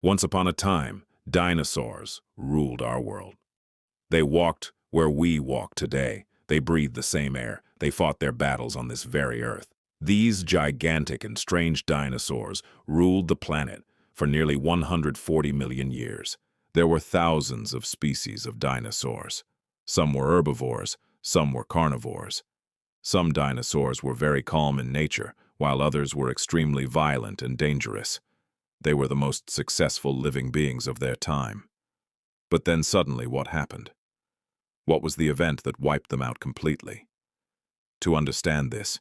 Once upon a time, dinosaurs ruled our world. They walked where we walk today. They breathed the same air. They fought their battles on this very earth. These gigantic and strange dinosaurs ruled the planet for nearly 140 million years. There were thousands of species of dinosaurs. Some were herbivores, some were carnivores. Some dinosaurs were very calm in nature, while others were extremely violent and dangerous. They were the most successful living beings of their time. But then suddenly what happened? What was the event that wiped them out completely? To understand this,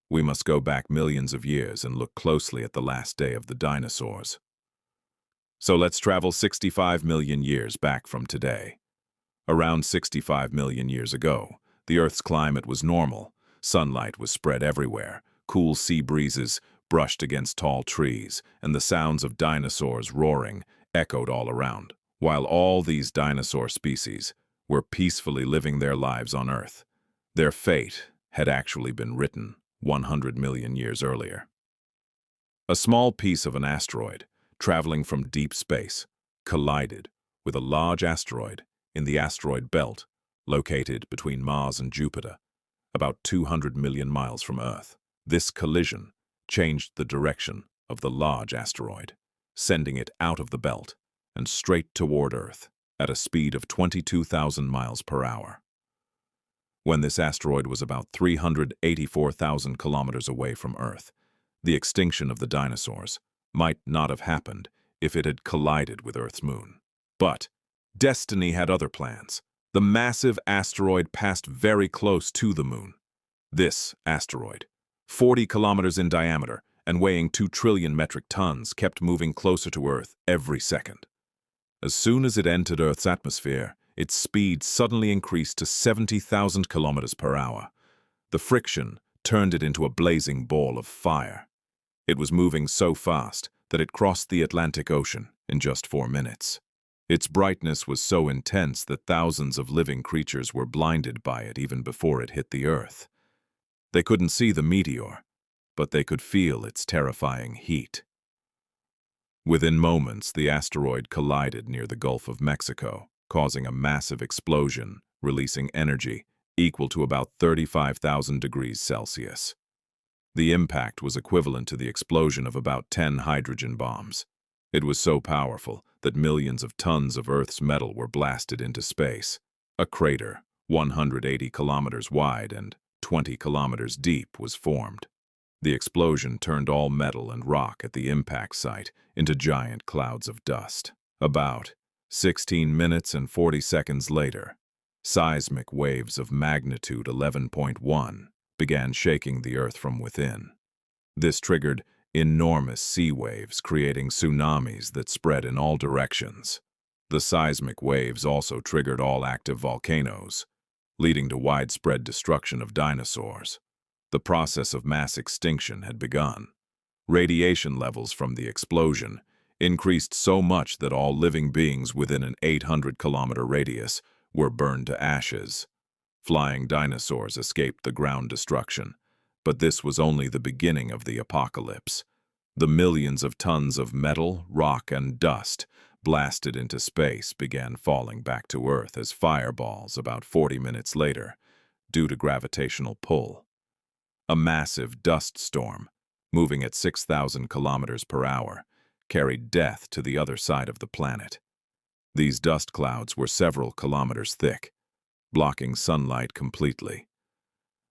we must go back millions of years and look closely at the last day of the dinosaurs. So let's travel 65 million years back from today. Around 65 million years ago, the Earth's climate was normal. Sunlight was spread everywhere. Cool sea breezes brushed against tall trees, and the sounds of dinosaurs roaring echoed all around. While all these dinosaur species were peacefully living their lives on Earth, their fate had actually been written 100 million years earlier. A small piece of an asteroid, traveling from deep space, collided with a large asteroid in the asteroid belt located between Mars and Jupiter, about 200 million miles from Earth. This collision changed the direction of the large asteroid, sending it out of the belt and straight toward Earth at a speed of 22,000 miles per hour. When this asteroid was about 384,000 kilometers away from Earth, the extinction of the dinosaurs might not have happened if it had collided with Earth's moon. But destiny had other plans. The massive asteroid passed very close to the moon. This asteroid, 40 kilometers in diameter and weighing 2 trillion metric tons, kept moving closer to Earth every second. As soon as it entered Earth's atmosphere, its speed suddenly increased to 70,000 kilometers per hour. The friction turned it into a blazing ball of fire. It was moving so fast that it crossed the Atlantic Ocean in just 4 minutes. Its brightness was so intense that thousands of living creatures were blinded by it even before it hit the Earth. They couldn't see the meteor, but they could feel its terrifying heat. Within moments, the asteroid collided near the Gulf of Mexico, causing a massive explosion, releasing energy equal to about 35,000 degrees Celsius. The impact was equivalent to the explosion of about 10 hydrogen bombs. It was so powerful that millions of tons of Earth's metal were blasted into space. A crater, 180 kilometers wide and 20 kilometers deep, was formed. The explosion turned all metal and rock at the impact site into giant clouds of dust. About 16 minutes and 40 seconds later, seismic waves of magnitude 11.1 began shaking the Earth from within. This triggered enormous sea waves, creating tsunamis that spread in all directions. The seismic waves also triggered all active volcanoes, leading to widespread destruction of dinosaurs. The process of mass extinction had begun. Radiation levels from the explosion increased so much that all living beings within an 800-kilometer radius were burned to ashes. Flying dinosaurs escaped the ground destruction, but this was only the beginning of the apocalypse. The millions of tons of metal, rock, and dust blasted into space began falling back to Earth as fireballs about 40 minutes later, due to gravitational pull. A massive dust storm, moving at 6,000 kilometers per hour, carried death to the other side of the planet. These dust clouds were several kilometers thick, blocking sunlight completely.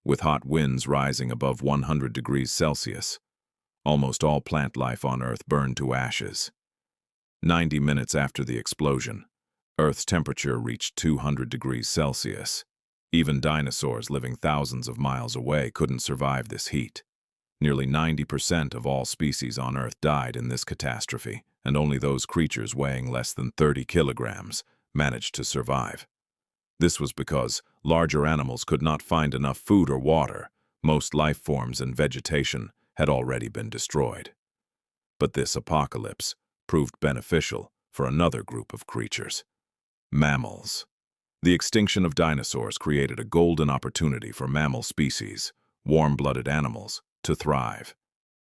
With hot winds rising above 100 degrees Celsius, almost all plant life on Earth burned to ashes. 90 minutes after the explosion, Earth's temperature reached 200 degrees Celsius. Even dinosaurs living thousands of miles away couldn't survive this heat. Nearly 90% of all species on Earth died in this catastrophe, and only those creatures weighing less than 30 kilograms managed to survive. This was because larger animals could not find enough food or water. Most life forms and vegetation had already been destroyed. But this apocalypse proved beneficial for another group of creatures: mammals. The extinction of dinosaurs created a golden opportunity for mammal species, warm-blooded animals, to thrive.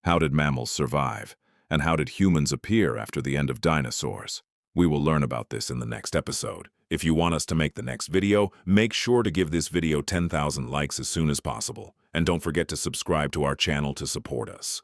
How did mammals survive, And how did humans appear after the end of dinosaurs? We will learn about this in the next episode. If you want us to make the next video, make sure to give this video 10,000 likes as soon as possible. And don't forget to subscribe to our channel to support us.